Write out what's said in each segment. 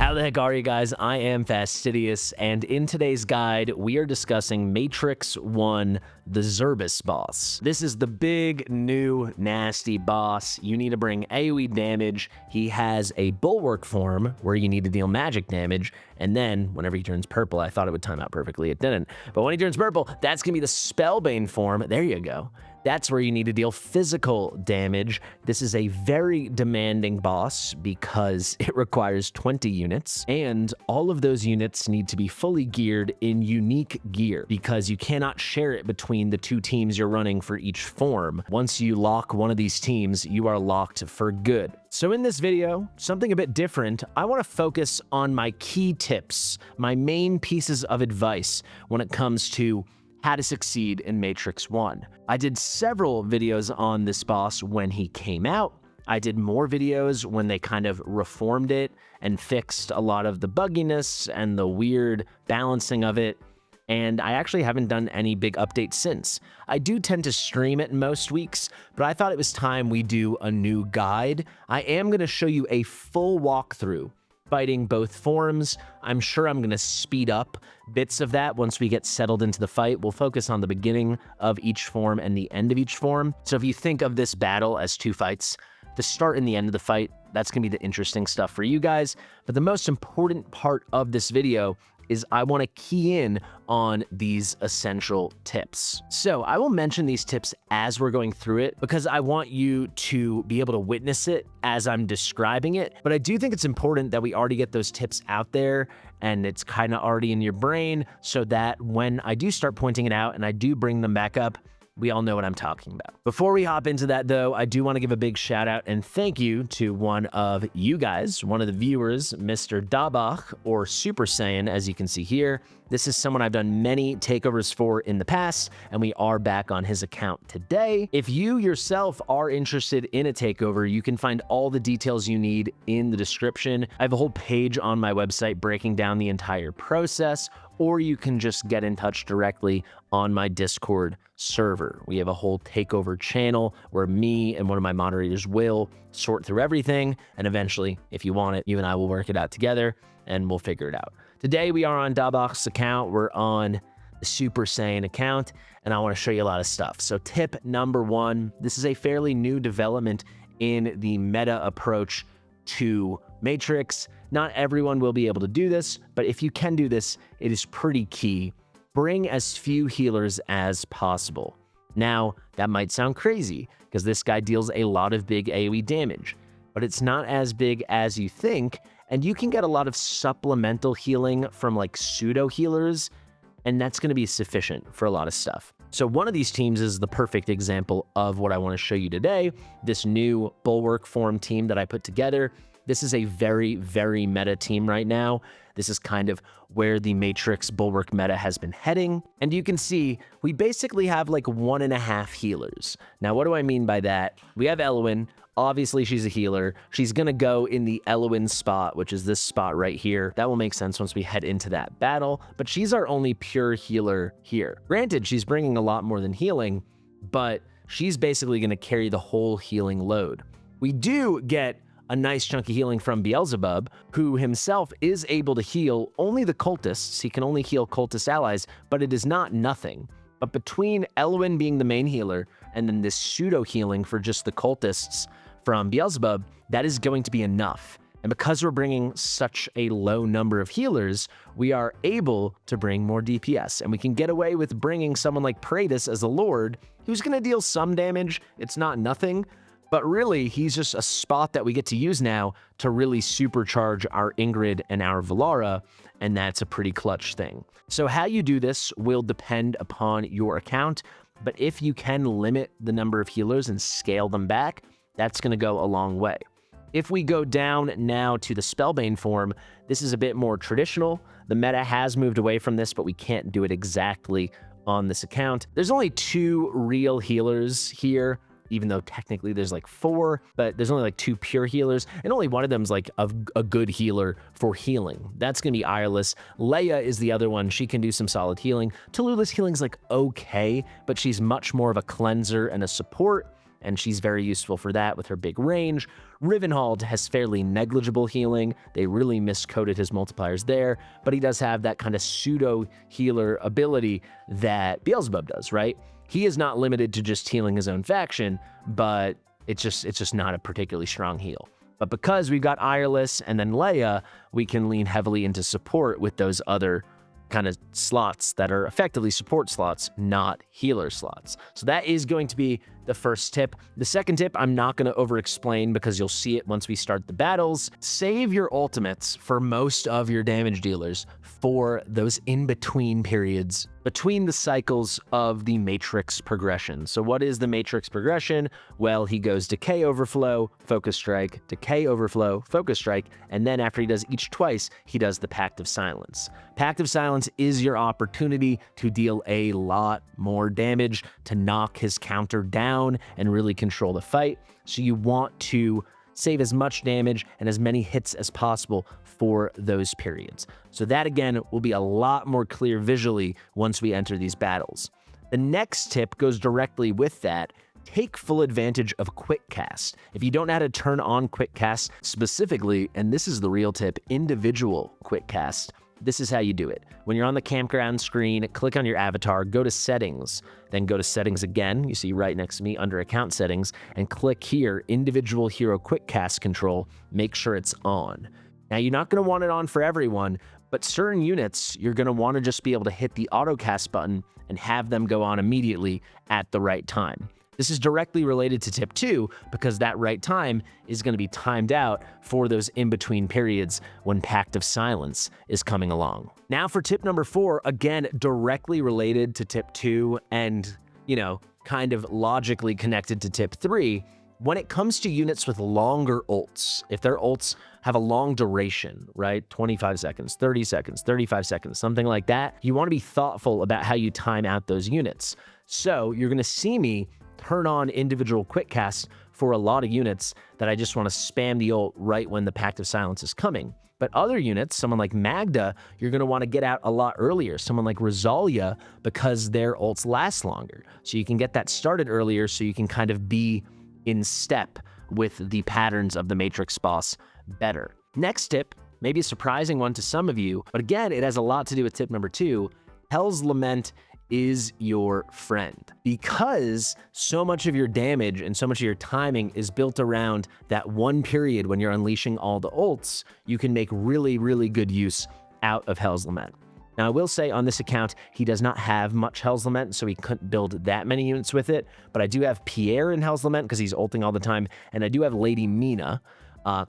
How the heck are you guys? I am Fastidious, and in today's guide, we are discussing Matrix 1, the Zerbus boss. This is the big, new, nasty boss. You need to bring AoE damage. He has a Bulwark form where you need to deal magic damage, and then whenever he turns purple, I thought it would time out perfectly, it didn't. But when he turns purple, that's gonna be the Spellbane form. There you go. That's where you need to deal physical damage. This is a very demanding boss because it requires 20 units, and all of those units need to be fully geared in unique gear because you cannot share it between the two teams you're running for each form. Once you lock one of these teams, you are locked for good. So in this video, something a bit different, I want to focus on my key tips, my main pieces of advice when it comes to how to succeed in Matrix 1. I did several videos on this boss when he came out. I did more videos when they kind of reformed it and fixed a lot of the bugginess and the weird balancing of it. And I actually haven't done any big updates since. I do tend to stream it most weeks, but I thought it was time we do a new guide. I am going to show you a full walkthrough fighting both forms. I'm sure I'm going to speed up bits of that once we get settled into the fight. We'll focus on the beginning of each form and the end of each form. So if you think of this battle as two fights, the start and the end of the fight, that's going to be the interesting stuff for you guys. But the most important part of this video is I want to key in on these essential tips. So I will mention these tips as we're going through it because I want you to be able to witness it as I'm describing it. But I do think it's important that we already get those tips out there and it's kind of already in your brain so that when I do start pointing it out and I do bring them back up, we all know what I'm talking about. Before we hop into that though, I do want to give a big shout out and thank you to one of you guys, one of the viewers, Mr. Dabach, or Super Saiyan, as you can see here. This is someone I've done many takeovers for in the past, and we are back on his account today. If you yourself are interested in a takeover, you can find all the details you need in the description. I have a whole page on my website breaking down the entire process, or you can just get in touch directly on my Discord server. We have a whole takeover channel where me and one of my moderators will sort through everything, and eventually, if you want it, you and I will work it out together and we'll figure it out. Today we are on Dabach's account, we're on the Super Saiyan account, and I want to show you a lot of stuff. So tip number one, this is a fairly new development in the meta approach to Matrix. Not everyone will be able to do this, but if you can do this, it is pretty key. Bring as few healers as possible. Now, that might sound crazy, because this guy deals a lot of big AoE damage, but it's not as big as you think, and you can get a lot of supplemental healing from like pseudo healers, and that's going to be sufficient for a lot of stuff. So one of these teams is the perfect example of what I want to show you today, this new Bulwark form team that I put together. This is a very, very meta team right now. This is kind of where the Matrix Bulwark meta has been heading. And you can see we basically have like 1.5 healers. Now, what do I mean by that? We have Elowen. Obviously, she's a healer. She's going to go in the Elowen spot, which is this spot right here. That will make sense once we head into that battle, but she's our only pure healer here. Granted, she's bringing a lot more than healing, but she's basically going to carry the whole healing load. We do get a nice chunk of healing from Beelzebub, who himself is able to heal only the cultists. He can only heal cultist allies, but it is not nothing. But between Elowen being the main healer and then this pseudo healing for just the cultists from Beelzebub, that is going to be enough. And because we're bringing such a low number of healers, we are able to bring more DPS. And we can get away with bringing someone like Praetus as a lord, who's going to deal some damage. It's not nothing, but really he's just a spot that we get to use now to really supercharge our Ingrid and our Valara, and that's a pretty clutch thing. So how you do this will depend upon your account, but if you can limit the number of healers and scale them back, that's going to go a long way. If we go down now to the Spellbane form, this is a bit more traditional. The meta has moved away from this, but we can't do it exactly on this account. There's only 2 real healers here, even though technically there's like 4, but there's only like 2 pure healers, and only one of them's like a good healer for healing. That's gonna be Ireless. Leia is the other one. She can do some solid healing. Tallulah's healing's like okay, but she's much more of a cleanser and a support. and she's very useful for that with her big range. Rivenhald has fairly negligible healing. They really miscoded his multipliers there, but he does have that kind of pseudo-healer ability that Beelzebub does, right? He is not limited to just healing his own faction, but it's just not a particularly strong heal. But because we've got Ireless and then Leia, we can lean heavily into support with those other kind of slots that are effectively support slots, not healer slots. So that is going to be the first tip. The second tip, I'm not going to over-explain because you'll see it once we start the battles. Save your ultimates for most of your damage dealers for those in-between periods between the cycles of the Matrix progression. So what is the Matrix progression? Well, he goes Decay Overflow, Focus Strike, Decay Overflow, Focus Strike, and then after he does each twice, he does the Pact of Silence. Pact of Silence is your opportunity to deal a lot more damage, to knock his counter down and really control the fight. So you want to save as much damage and as many hits as possible for those periods. So that again will be a lot more clear visually once we enter these battles. The next tip goes directly with that. Take full advantage of Quick Cast. If you don't know how to turn on Quick Cast specifically, and this is the real tip, individual Quick Cast, this is how you do it. When you're on the campground screen, click on your avatar, go to Settings, then go to Settings again, you see right next to me under Account Settings, and click here, Individual Hero Quick Cast Control, make sure it's on. Now, you're not going to want it on for everyone, but certain units, you're going to want to just be able to hit the auto cast button and have them go on immediately at the right time. This is directly related to tip 2 because that right time is going to be timed out for those in-between periods when Pact of Silence is coming along. Now for tip number 4, again, directly related to tip 2 and, kind of logically connected to tip 3, when it comes to units with longer ults, if their ults have a long duration, right? 25 seconds, 30 seconds, 35 seconds, something like that, you want to be thoughtful about how you time out those units. So you're going to see me turn on individual quick casts for a lot of units that I just want to spam the ult right when the Pact of Silence is coming. But other units, someone like Magda, you're going to want to get out a lot earlier. Someone like Rosalia, because their ults last longer. So you can get that started earlier so you can kind of be in step with the patterns of the Matrix boss better. Next tip, maybe a surprising one to some of you, but again, it has a lot to do with tip number 2. Hell's Lament is your friend, because so much of your damage and so much of your timing is built around that one period when you're unleashing all the ults. You can make really, really good use out of Hell's Lament. Now, I will say on this account, he does not have much Hell's Lament, so he couldn't build that many units with it, but I do have Pierre in Hell's Lament because he's ulting all the time, and I do have Lady Mina,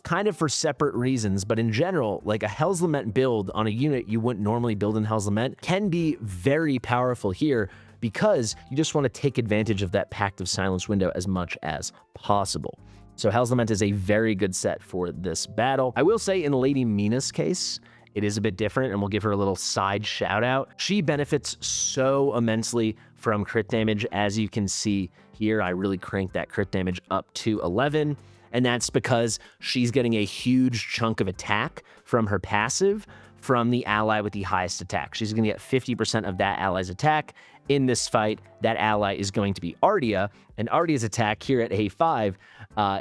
kind of for separate reasons, but in general, like a Hell's Lament build on a unit you wouldn't normally build in Hell's Lament can be very powerful here because you just want to take advantage of that Pact of Silence window as much as possible. So Hell's Lament is a very good set for this battle. I will say in Lady Mina's case, it is a bit different, and we'll give her a little side shout out. She benefits so immensely from crit damage. As you can see here, I really cranked that crit damage up to 11, and that's because she's getting a huge chunk of attack from her passive from the ally with the highest attack. She's going to get 50% of that ally's attack. In this fight, that ally is going to be Ardia, and Ardia's attack here at A5,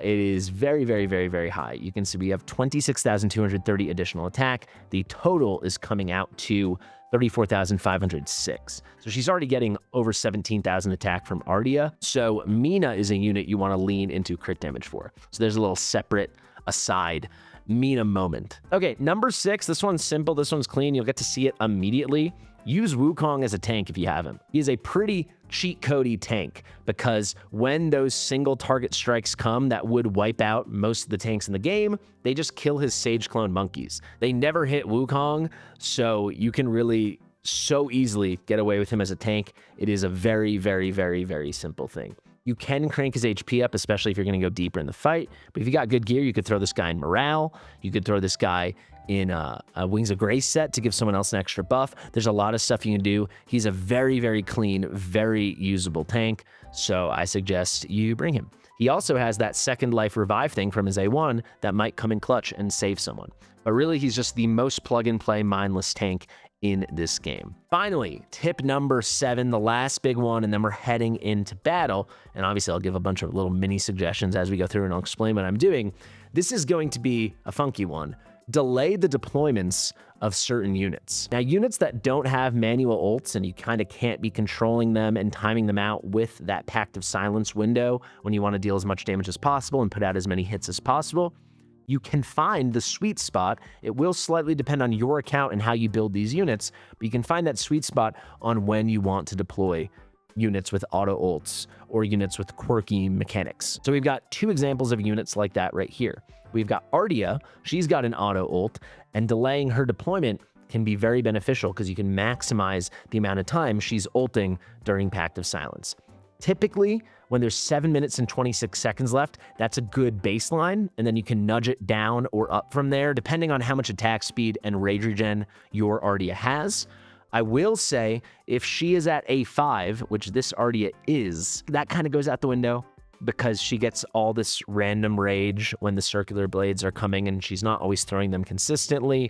it is very, very, very, very high. You can see we have 26,230 additional attack. The total is coming out to 34,506. So she's already getting over 17,000 attack from Ardia. So Mina is a unit you want to lean into crit damage for. So there's a little separate aside Mina moment. Okay, number 6, this one's simple, this one's clean. You'll get to see it immediately. Use Wukong as a tank if you have him. He is a pretty cheat codey tank because when those single target strikes come that would wipe out most of the tanks in the game, they just kill his Sage Clone monkeys. They never hit Wukong, so you can really so easily get away with him as a tank. It is a very, very, very, very simple thing. You can crank his HP up, especially if you're going to go deeper in the fight. But if you got good gear, you could throw this guy in Morale. You could throw this guy in a Wings of Grace set to give someone else an extra buff. There's a lot of stuff you can do. He's a very, very clean, very usable tank, so I suggest you bring him. He also has that second life revive thing from his A1 that might come in clutch and save someone. But really, he's just the most plug-and-play mindless tank in this game. Finally, tip number 7, the last big one, and then we're heading into battle. And obviously I'll give a bunch of little mini suggestions as we go through and I'll explain what I'm doing. This is going to be a funky one. Delay the deployments of certain units. Now, units that don't have manual ults and you kind of can't be controlling them and timing them out with that Pact of Silence window when you want to deal as much damage as possible and put out as many hits as possible, you can find the sweet spot. It will slightly depend on your account and how you build these units, but you can find that sweet spot on when you want to deploy units with auto ults or units with quirky mechanics. So we've got 2 examples of units like that right here. We've got Ardia. She's got an auto ult, and delaying her deployment can be very beneficial because you can maximize the amount of time she's ulting during Pact of Silence. Typically, when there's 7 minutes and 26 seconds left, that's a good baseline, and then you can nudge it down or up from there, depending on how much attack speed and rage regen your Ardia has. I will say, if she is at A5, which this Ardia is, that kind of goes out the window because she gets all this random rage when the circular blades are coming and she's not always throwing them consistently.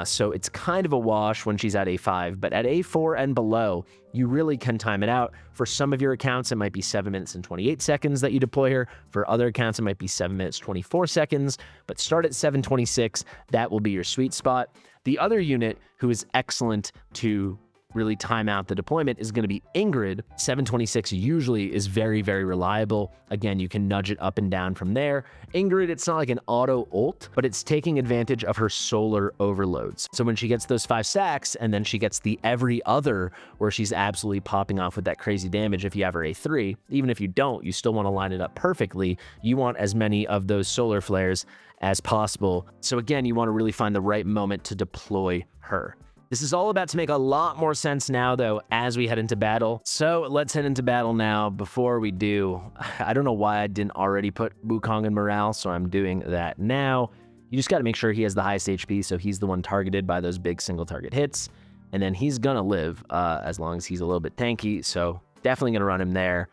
So it's kind of a wash when she's at A5, but at A4 and below, you really can time it out. For some of your accounts, it might be 7 minutes and 28 seconds that you deploy her. For other accounts, it might be 7 minutes, 24 seconds, but start at 7:26. That will be your sweet spot. The other unit who is excellent to really time out the deployment is going to be Ingrid. 7:26 usually is very, very reliable. Again, you can nudge it up and down from there. Ingrid, it's not like an auto ult, but it's taking advantage of her solar overloads. So when she gets those 5 stacks and then she gets the every other where she's absolutely popping off with that crazy damage if you have her A3, even if you don't, you still want to line it up perfectly. You want as many of those solar flares as possible. So again, you want to really find the right moment to deploy her. This is all about to make a lot more sense now, though, as we head into battle. So let's head into battle now. Before we do, I don't know why I didn't already put Wukong in morale, so I'm doing that now. You just got to make sure he has the highest HP, so he's the one targeted by those big single target hits. And then he's going to live as long as he's a little bit tanky, so definitely going to run him there.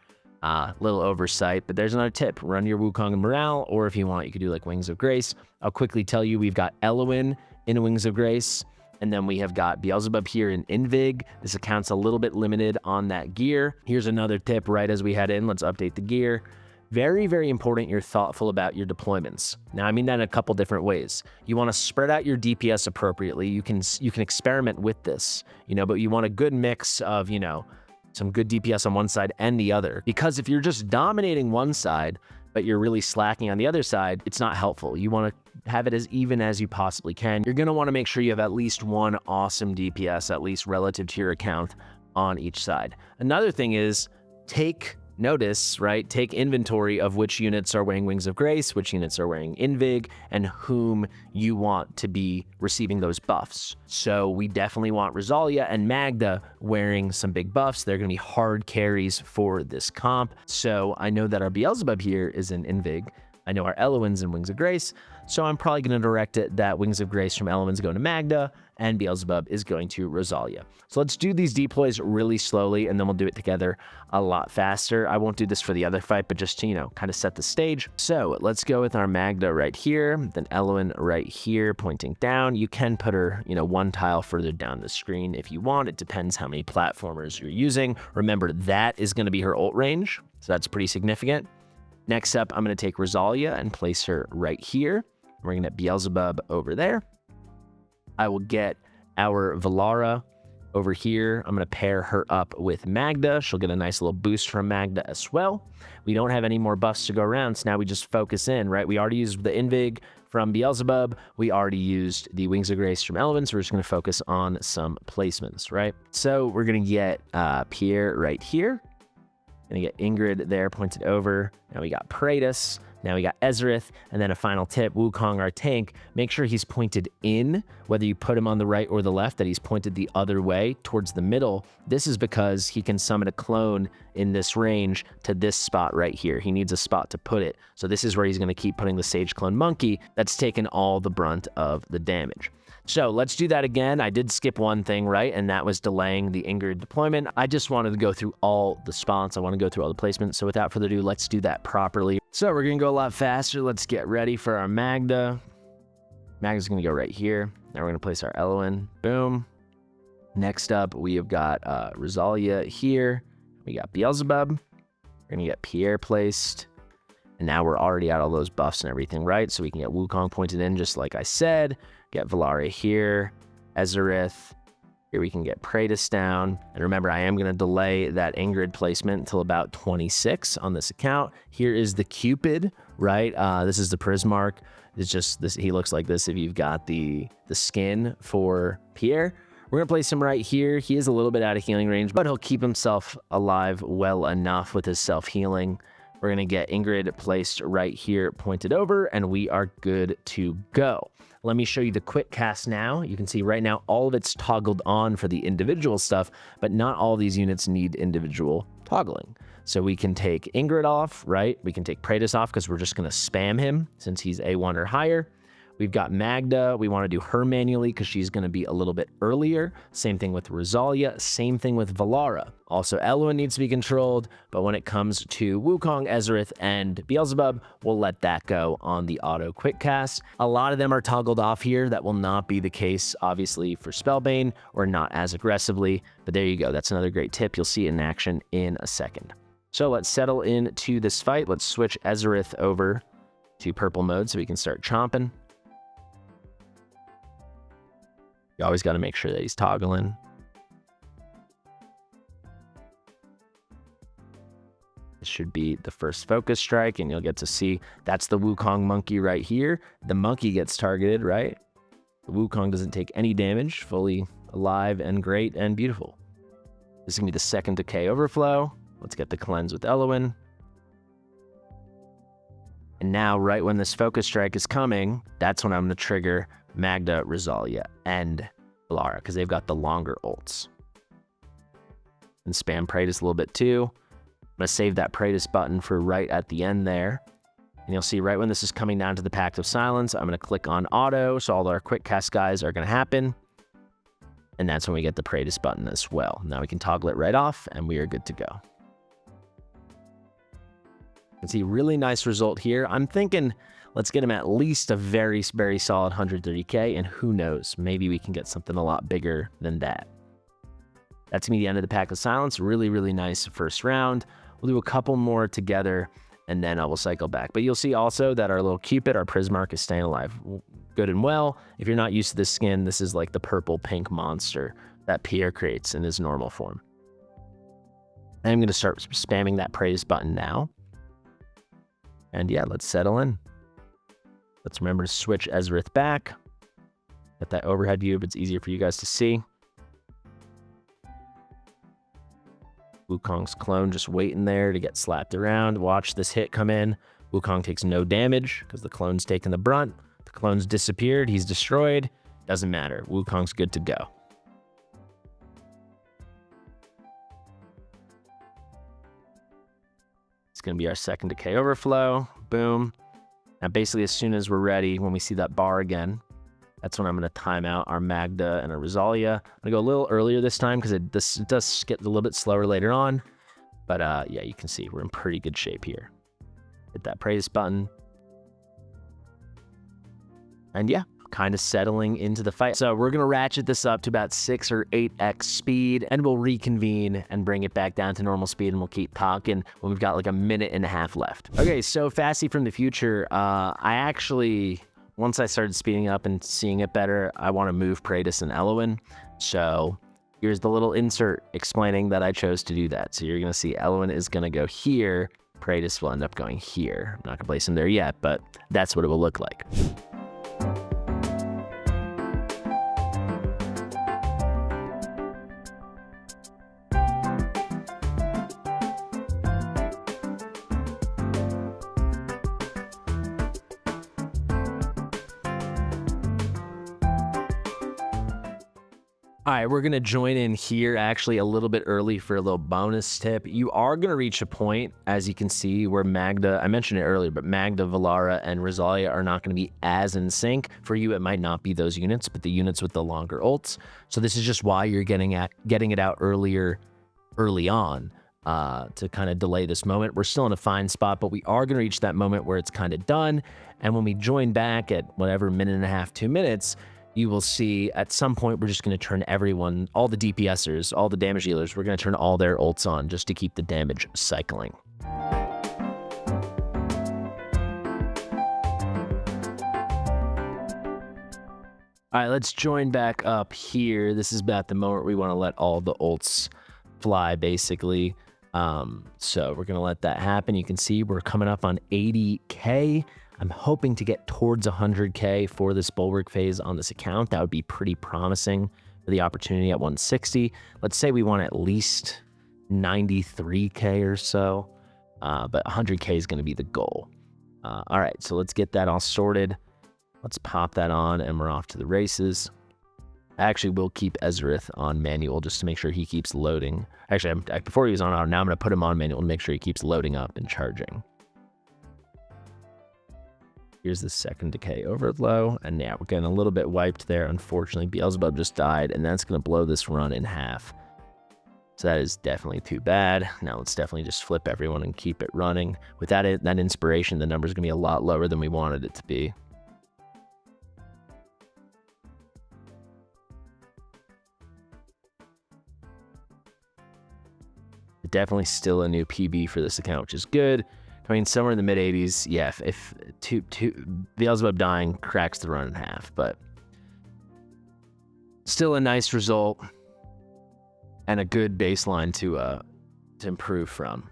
Little oversight, but there's another tip. Run your Wukong in morale, or if you want, you could do like Wings of Grace. I'll quickly tell you, we've got Elowin in Wings of Grace. And then we have got Beelzebub here in Invig. This account's a little bit limited on that gear. Here's another tip right as we head in. Let's update the gear. Very, very important you're thoughtful about your deployments. Now, I mean that in a couple different ways. You want to spread out your DPS appropriately. You can experiment with this, but you want a good mix of, some good DPS on one side and the other. Because if you're just dominating one side, but you're really slacking on the other side, it's not helpful. You want to have it as even as you possibly can. You're going to want to make sure you have at least one awesome DPS, at least relative to your account on each side. Another thing is take notice, right? Take inventory of which units are wearing Wings of Grace, which units are wearing Invig, and whom you want to be receiving those buffs. So we definitely want Rosalia and Magda wearing some big buffs. They're going to be hard carries for this comp. So I know that our Beelzebub here is in Invig. I know our Elowin's in Wings of Grace, so I'm probably going to direct it that Wings of Grace from Elowin's going to Magda, and Beelzebub is going to Rosalia. So let's do these deploys really slowly, and then we'll do it together a lot faster. I won't do this for the other fight, but just to, kind of set the stage. So let's go with our Magda right here, then Elowin right here, pointing down. You can put her, one tile further down the screen if you want. It depends how many platformers you're using. Remember, that is going to be her ult range, so that's pretty significant. Next up, I'm going to take Rosalia and place her right here. We're going to get Beelzebub over there. I will get our Valara over here. I'm going to pair her up with Magda. She'll get a nice little boost from Magda as well. We don't have any more buffs to go around, so now we just focus in, right? We already used the Invig from Beelzebub. We already used the Wings of Grace from Elowin, so we're just going to focus on some placements, right? So we're going to get Pierre right here. Gonna get Ingrid there pointed over. Now we got Praetus. Now we got Ezrith. And then a final tip, Wukong, our tank, make sure he's pointed in, whether you put him on the right or the left, that he's pointed the other way towards the middle. This is because he can summon a clone in this range to this spot right here. He needs a spot to put it. So this is where he's gonna keep putting the Sage Clone Monkey that's taken all the brunt of the damage. So let's do that again. I did skip one thing, right? And that was delaying the Ingrid deployment. I just wanted to go through all the spots. I want to go through all the placements. So without further ado, let's do that properly. So we're going to go a lot faster. Let's get ready for our Magda. Magda's going to go right here. Now we're going to place our Elowin. Boom. Next up, we have got Rosalia here. We got Beelzebub. We're going to get Pierre placed. And now we're already at all those buffs and everything, right? So we can get Wukong pointed in just like I said. Get Valaria here. Ezerith. Here we can get Praetus down. And remember, I am going to delay that Ingrid placement until about 26 on this account. Here is the Cupid, right? This is the Prismark. It's just this. He looks like this if you've got the skin for Pierre. We're going to place him right here. He is a little bit out of healing range, but he'll keep himself alive well enough with his self-healing. We're going to get Ingrid placed right here, pointed over, and we are good to go. Let me show you the quick cast now. You can see right now all of it's toggled on for the individual stuff, but not all these units need individual toggling. So we can take Ingrid off, right? We can take Praetus off because we're just going to spam him since he's A1 or higher. We've got Magda. We want to do her manually because she's going to be a little bit earlier. Same thing with Rosalia. Same thing with Valara. Also, Elwyn needs to be controlled, but when it comes to Wukong, Ezerith, and Beelzebub, we'll let that go on the auto quick cast. A lot of them are toggled off here. That will not be the case, obviously, for Spellbane, or not as aggressively, but there you go. That's another great tip. You'll see it in action in a second. So let's settle into this fight. Let's switch Ezerith over to purple mode so we can start chomping. You always got to make sure that he's toggling. This should be the first focus strike, and you'll get to see that's the Wukong monkey right here. The monkey gets targeted, right? The Wukong doesn't take any damage, fully alive and great and beautiful. This is going to be the second decay overflow. Let's get the cleanse with Elwyn. And now, right when this focus strike is coming, that's when I'm going to trigger Magda, Rosalia, and Valara, because they've got the longer ults. And spam Praetus a little bit too. I'm going to save that Praetus button for right at the end there. And you'll see right when this is coming down to the Pact of Silence, I'm going to click on auto, so all our quick cast guys are going to happen. And that's when we get the Praetus button as well. Now we can toggle it right off, and we are good to go. You can see really nice result here. I'm thinking let's get him at least a very, very solid 130k, and who knows, maybe we can get something a lot bigger than that. That's going to be the end of the Pact of Silence. Really, really nice first round. We'll do a couple more together, and then I will cycle back. But you'll see also that our little Cupid, our Prismark, is staying alive good and well. If you're not used to this skin, this is like the purple-pink monster that Pierre creates in his normal form. I'm going to start spamming that praise button now. And yeah, let's settle in. Let's remember to switch Ezerith back. Get that overhead view if it's easier for you guys to see. Wukong's clone just waiting there to get slapped around. Watch this hit come in. Wukong takes no damage because the clone's taking the brunt. The clone's disappeared. He's destroyed. Doesn't matter. Wukong's good to go. It's going to be our second decay overflow. Boom. Now, basically, as soon as we're ready, when we see that bar again, that's when I'm going to time out our Magda and our Rosalia. I'm going to go a little earlier this time because it does get a little bit slower later on. But yeah, you can see we're in pretty good shape here. Hit that praise button. And yeah, kind of settling into the fight. So we're going to ratchet this up to about 6 or 8x speed, and we'll reconvene and bring it back down to normal speed, and we'll keep talking when we've got like a minute and a half left. Okay, so Fasti from the future, I actually, once I started speeding up and seeing it better, I want to move Praetus and Elwyn. So here's the little insert explaining that I chose to do that. So you're going to see Elwyn is going to go here. Praetus will end up going here. I'm not going to place him there yet, but that's what it will look like. All right, we're going to join in here actually a little bit early for a little bonus tip. You are going to reach a point, as you can see, where Magda, I mentioned it earlier, but Magda, Valara, and Rosalia are not going to be as in sync. For you, it might not be those units, but the units with the longer ults. So this is just why you're getting it out early on to kind of delay this moment. We're still in a fine spot, but we are going to reach that moment where it's kind of done. And when we join back at whatever, minute and a half, 2 minutes, you will see at some point we're just going to turn everyone, all the DPSers, all the damage dealers, we're going to turn all their ults on just to keep the damage cycling. All right, let's join back up here. This is about the moment we want to let all the ults fly, basically. So we're going to let that happen. You can see we're coming up on 80K. I'm hoping to get towards 100K for this Bulwark phase on this account. That would be pretty promising for the opportunity at 160. Let's say we want at least 93K or so, but 100K is going to be the goal. All right, so let's get that all sorted. Let's pop that on, and we're off to the races. I actually will keep Ezrith on manual just to make sure he keeps loading. Actually, before he was on auto, now I'm going to put him on manual to make sure he keeps loading up and charging. Here's the second decay overflow, and yeah, we're getting a little bit wiped there. Unfortunately, Beelzebub just died, and that's going to blow this run in half. So that is definitely too bad. Now let's definitely just flip everyone and keep it running. Without it, that inspiration, the number's going to be a lot lower than we wanted it to be. Definitely still a new PB for this account, which is good. I mean, somewhere in the mid-80s, yeah, if Beelzebub dying cracks the run in half, but still a nice result and a good baseline to improve from.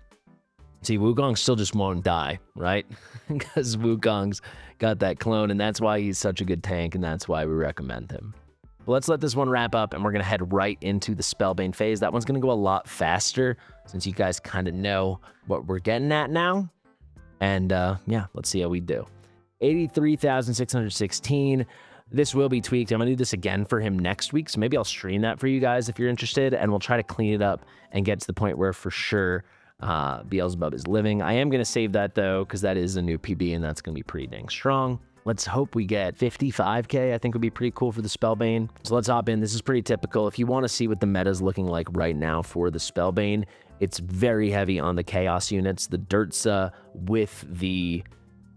See, Wukong still just won't die, right? Because Wukong's got that clone, and that's why he's such a good tank, and that's why we recommend him. But let's let this one wrap up, and we're going to head right into the Spellbane phase. That one's going to go a lot faster, since you guys kind of know what we're getting at now. And yeah, let's see how we do. 83,616. This will be tweaked. I'm going to do this again for him next week, so maybe I'll stream that for you guys if you're interested, and we'll try to clean it up and get to the point where for sure Beelzebub is living. I am going to save that, though, because that is a new PB, and that's going to be pretty dang strong. Let's hope we get 55K. I think would be pretty cool for the Spellbane. So let's hop in. This is pretty typical. If you want to see what the meta is looking like right now for the Spellbane, it's very heavy on the Chaos units. The Dirtsa with the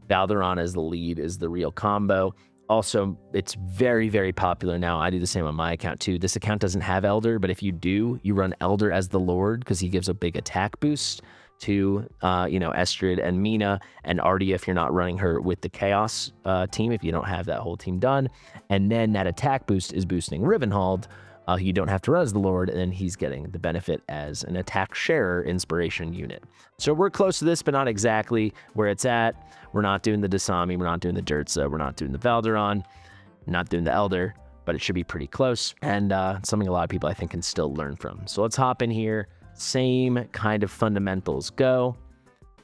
Valderon as the lead is the real combo. Also, it's very, very popular now. I do the same on my account too. This account doesn't have Elder, but if you do, you run Elder as the Lord because he gives a big attack boost to, Estrid and Mina and Ardia if you're not running her with the Chaos team, if you don't have that whole team done. And then that attack boost is boosting Rivenhald. You don't have to run as the Lord, and then he's getting the benefit as an attack sharer inspiration unit. So we're close to this, but not exactly where it's at. We're not doing the Dasami, we're not doing the Dirtsa, we're not doing the Valderon, not doing the Elder, but it should be pretty close, and something a lot of people I think can still learn from. So let's hop in here. Same kind of fundamentals go.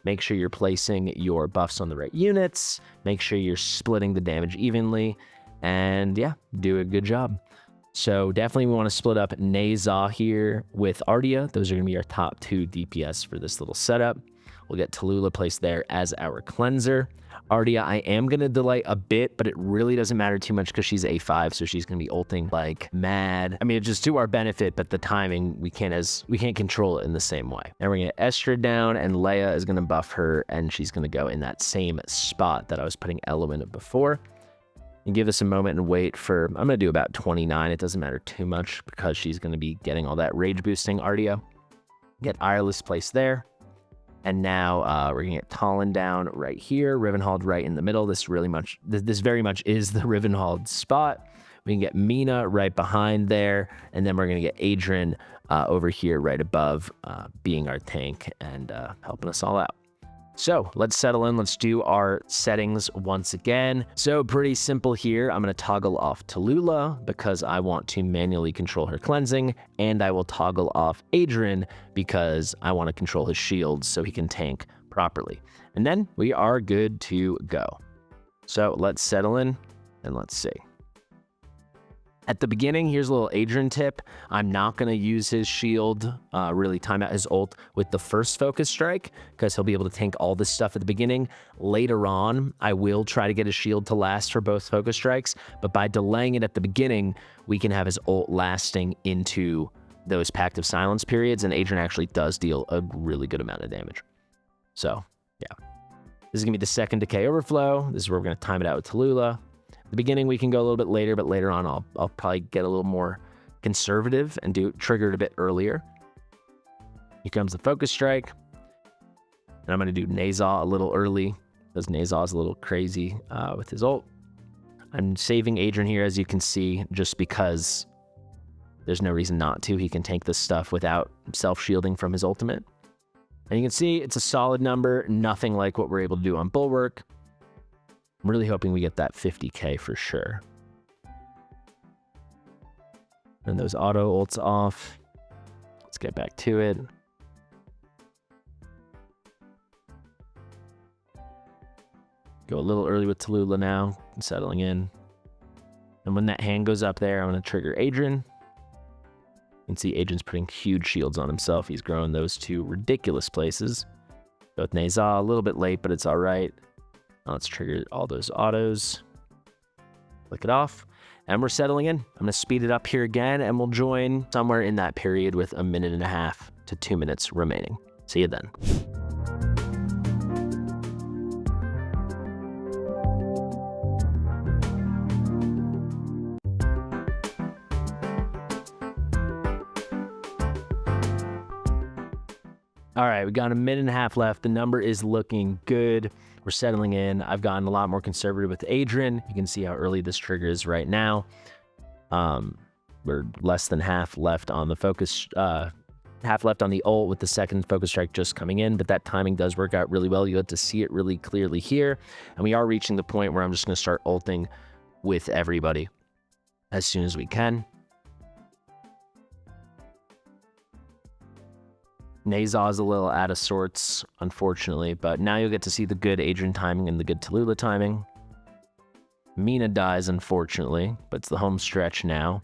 Make sure you're placing your buffs on the right units. Make sure you're splitting the damage evenly, and yeah, do a good job. So definitely we want to split up Naza here with Ardia. Those are going to be our top 2 DPS for this little setup. We'll get Tallulah placed there as our cleanser. Ardia, I am going to delay a bit, but it really doesn't matter too much because she's A5, so she's going to be ulting like mad. I mean, it's just to our benefit, but the timing, we can't control it in the same way. Now we're going to get Estrid down, and Leia is going to buff her, and she's going to go in that same spot that I was putting Elo in before. And give us a moment and wait for, I'm going to do about 29. It doesn't matter too much because she's going to be getting all that rage boosting Ardia. Get Ireless placed there. And now we're going to get Talon down right here. Rivenhald right in the middle. This very much is the Rivenhald spot. We can get Mina right behind there. And then we're going to get Adrian over here right above being our tank and helping us all out. So let's settle in. Let's do our settings once again. So pretty simple here. I'm going to toggle off Tallulah because I want to manually control her cleansing, and I will toggle off Adrian because I want to control his shields so he can tank properly. And then we are good to go. So let's settle in and let's see. At the beginning, here's a little Adrian tip. I'm not going to use his shield, really time out his ult with the first focus strike because he'll be able to tank all this stuff at the beginning. Later on, I will try to get his shield to last for both focus strikes, but by delaying it at the beginning, we can have his ult lasting into those Pact of Silence periods, and Adrian actually does deal a really good amount of damage. So, yeah. This is going to be the second Decay Overflow. This is where we're going to time it out with Tallulah. The beginning we can go a little bit later, but later on I'll probably get a little more conservative and trigger it a bit earlier. Here comes the focus strike. And I'm going to do Nazar a little early, because Nazar is a little crazy with his ult. I'm saving Adrian here, as you can see, just because there's no reason not to. He can tank this stuff without self-shielding from his ultimate. And you can see it's a solid number, nothing like what we're able to do on Bulwark. I'm really hoping we get that 50k for sure. And those auto ults off. Let's get back to it. Go a little early with Tallulah now, settling in. And when that hand goes up there, I'm going to trigger Adrian. You can see Adrian's putting huge shields on himself. He's growing those to ridiculous places. Go with Nazar a little bit late, but it's all right. Now let's trigger all those autos. Click it off. And we're settling in. I'm going to speed it up here again, and we'll join somewhere in that period with 1.5 to 2 minutes remaining. See you then. All right, we got 1.5 minutes left. The number is looking good. We're settling in. I've gotten a lot more conservative with Adrian. You can see how early this trigger is right now. We're less than half left on the focus, half left on the ult with the second focus strike just coming in, but that timing does work out really well. You get to see it really clearly here. And we are reaching the point where I'm just going to start ulting with everybody as soon as we can. Nazar is a little out of sorts, unfortunately, but now you'll get to see the good Adrian timing and the good Tallulah timing. Mina dies, unfortunately, but it's the home stretch now.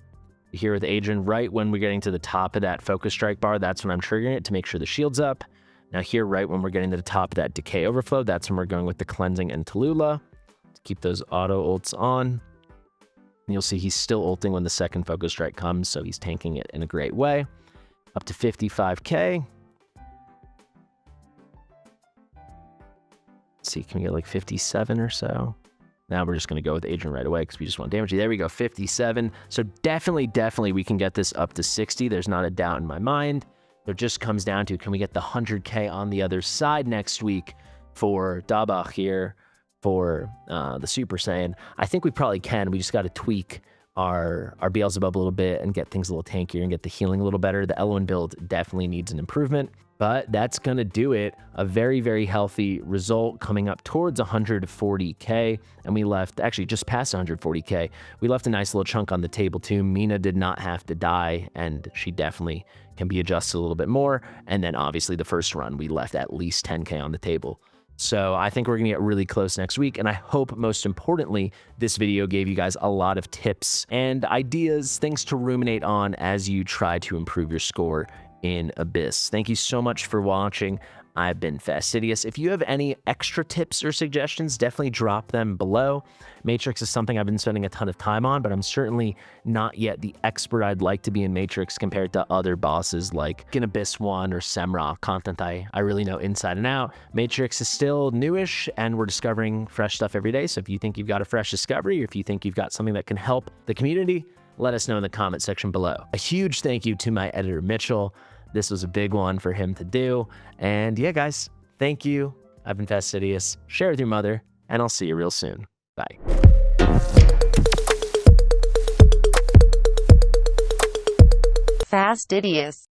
Here with Adrian, right when we're getting to the top of that focus strike bar, that's when I'm triggering it to make sure the shield's up. Now here, right when we're getting to the top of that decay overflow, that's when we're going with the cleansing and Tallulah to keep those auto ults on. And you'll see he's still ulting when the second focus strike comes, so he's tanking it in a great way. Up to 55k. Let's see, can we get like 57 or so? Now we're just going to go with Adrian right away because we just want damage. There we go, 57. So definitely we can get this up to 60. There's not a doubt in my mind. It just comes down to, can we get the 100k on the other side next week for Dabach here for the Super Saiyan? I think we probably can. We just got to tweak our Beelzebub a little bit and get things a little tankier and get the healing a little better. The Elwyn build definitely needs an improvement. But that's going to do it. A very, very healthy result coming up towards 140k. And we left, actually just past 140k. We left a nice little chunk on the table too. Mina did not have to die, and she definitely can be adjusted a little bit more. And then obviously the first run, we left at least 10k on the table. So I think we're going to get really close next week. And I hope, most importantly, this video gave you guys a lot of tips and ideas, things to ruminate on as you try to improve your score in Abyss. Thank you so much for watching. I've been Fastidious. If you have any extra tips or suggestions, definitely drop them below. Matrix is something I've been spending a ton of time on, but I'm certainly not yet the expert I'd like to be in Matrix compared to other bosses like Abyss 1 or Semra, content I really know inside and out. Matrix is still newish, and we're discovering fresh stuff every day. So if you think you've got a fresh discovery, or if you think you've got something that can help the community, let us know in the comment section below. A huge thank you to my editor, Mitchell. This was a big one for him to do. And yeah, guys, thank you. I've been Fastidious. Share with your mother, and I'll see you real soon. Bye. Fastidious.